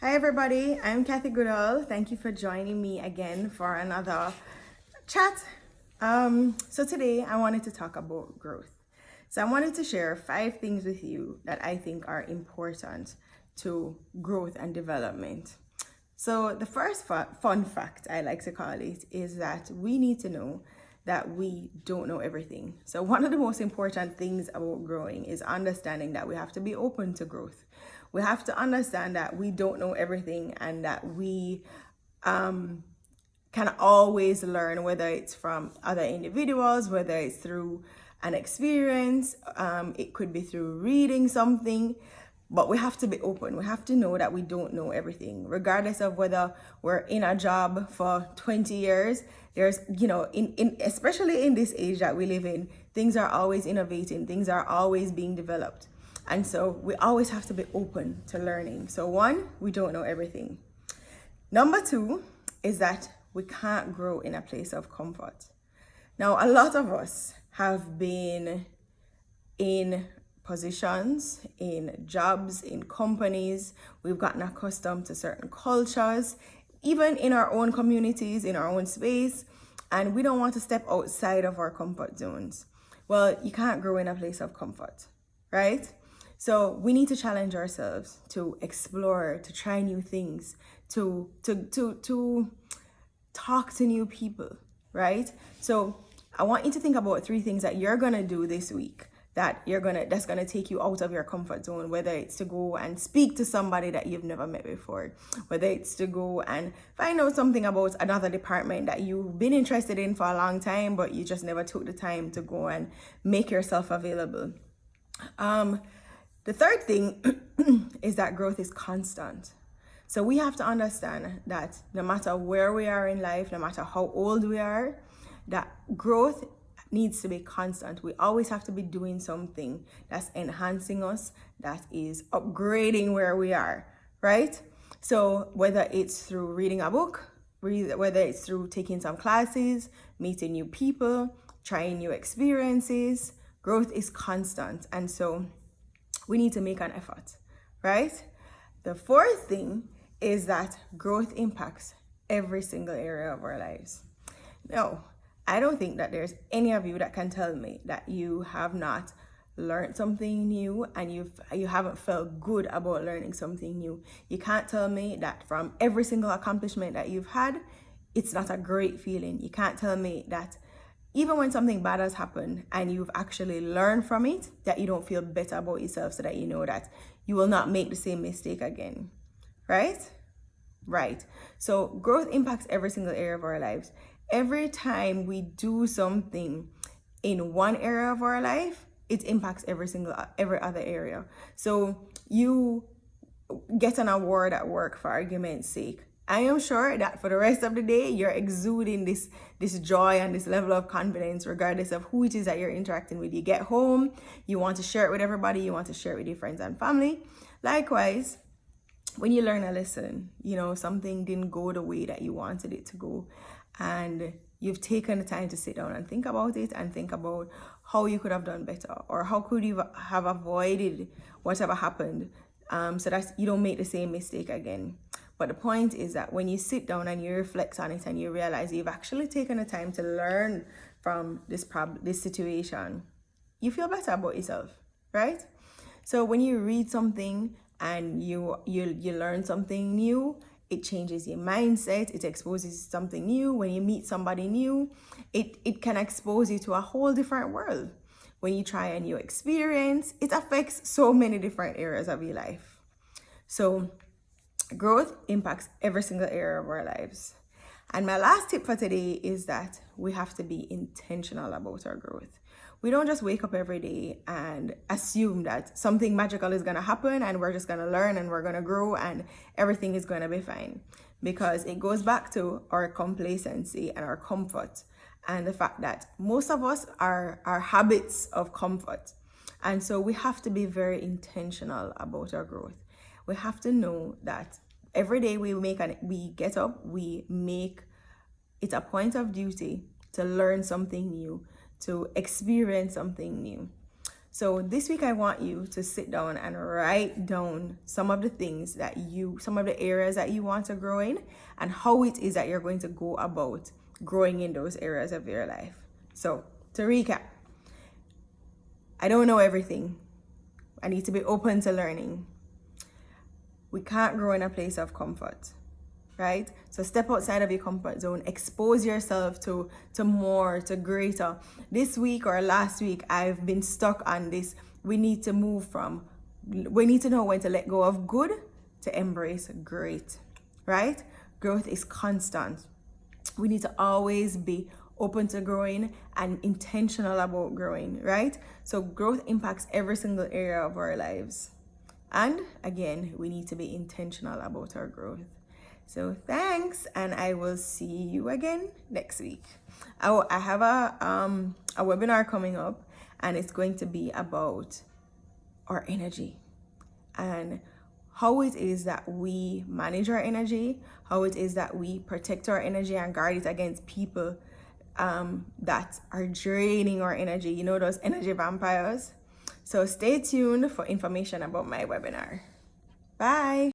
Hi everybody, I'm Kathy Goodall. Thank you for joining me again for another chat. So today I wanted to talk about growth. So I wanted to share 5 things with you that I think are important to growth and development. So the first fun fact, I like to call it, is that we need to know that we don't know everything. So one of the most important things about growing is understanding that we have to be open to growth. We have to understand that we don't know everything and that we can always learn, whether it's from other individuals, whether it's through an experience, it could be through reading something. But we have to be open. We have to know that we don't know everything, regardless of whether we're in a job for 20 years. There's, especially in this age that we live in, things are always innovating, things are always being developed. And so we always have to be open to learning. So one, we don't know everything. Number two is that we can't grow in a place of comfort. Now, a lot of us have been in positions, in jobs, in companies. We've gotten accustomed to certain cultures, even in our own communities, in our own space, and we don't want to step outside of our comfort zones. Well, you can't grow in a place of comfort, right? So we need to challenge ourselves to explore, to try new things, to talk to new people, right? So I want you to think about 3 things that you're gonna do this week that's gonna take you out of your comfort zone, whether it's to go and speak to somebody that you've never met before, whether it's to go and find out something about another department that you've been interested in for a long time, but you just never took the time to go and make yourself available. The third thing is that growth is constant. So we have to understand that no matter where we are in life, no matter how old we are, that growth needs to be constant. We always have to be doing something that's enhancing us, that is upgrading where we are, right? So whether it's through reading a book, whether it's through taking some classes, meeting new people, trying new experiences, growth is constant. And so we need to make an effort, right? The fourth thing is that growth impacts every single area of our lives. Now, I don't think that there's any of you that can tell me that you have not learned something new and you haven't felt good about learning something new. You can't tell me that from every single accomplishment that you've had, it's not a great feeling. You can't tell me that even when something bad has happened and you've actually learned from it, that you don't feel better about yourself so that you know that you will not make the same mistake again, right? Right. So growth impacts every single area of our lives. Every time we do something in one area of our life, it impacts every other area. So you get an award at work, for argument's sake. I am sure that for the rest of the day, you're exuding this joy and this level of confidence, regardless of who it is that you're interacting with. You get home, you want to share it with everybody, you want to share it with your friends and family. Likewise, when you learn a lesson, something didn't go the way that you wanted it to go, and you've taken the time to sit down and think about it and think about how you could have done better, or how could you have avoided whatever happened, so that you don't make the same mistake again. But the point is that when you sit down and you reflect on it and you realize you've actually taken the time to learn from this situation, you feel better about yourself, right? So when you read something and you learn something new, it changes your mindset, it exposes something new. When you meet somebody new, it can expose you to a whole different world. When you try a new experience, it affects so many different areas of your life. So growth impacts every single area of our lives. And my last tip for today is that we have to be intentional about our growth. We don't just wake up every day and assume that something magical is going to happen and we're just going to learn and we're going to grow and everything is going to be fine. Because it goes back to our complacency and our comfort, and the fact that most of us are habits of comfort. And so we have to be very intentional about our growth. We have to know that every day we get up, we make it a point of duty to learn something new, to experience something new. So this week I want you to sit down and write down some of the areas that you want to grow in, and how it is that you're going to go about growing in those areas of your life. So to recap, I don't know everything. I need to be open to learning. We can't grow in a place of comfort, right? So step outside of your comfort zone, expose yourself to more, to greater. This week or last week, I've been stuck on this. We need to know when to let go of good to embrace great, right? Growth is constant. We need to always be open to growing and intentional about growing, right? So growth impacts every single area of our lives. And again, we need to be intentional about our growth. So thanks, and I will see you again next week. I have a webinar coming up, and it's going to be about our energy and how it is that we manage our energy, how it is that we protect our energy and guard it against people that are draining our energy, you know, those energy vampires. So stay tuned for information about my webinar. Bye.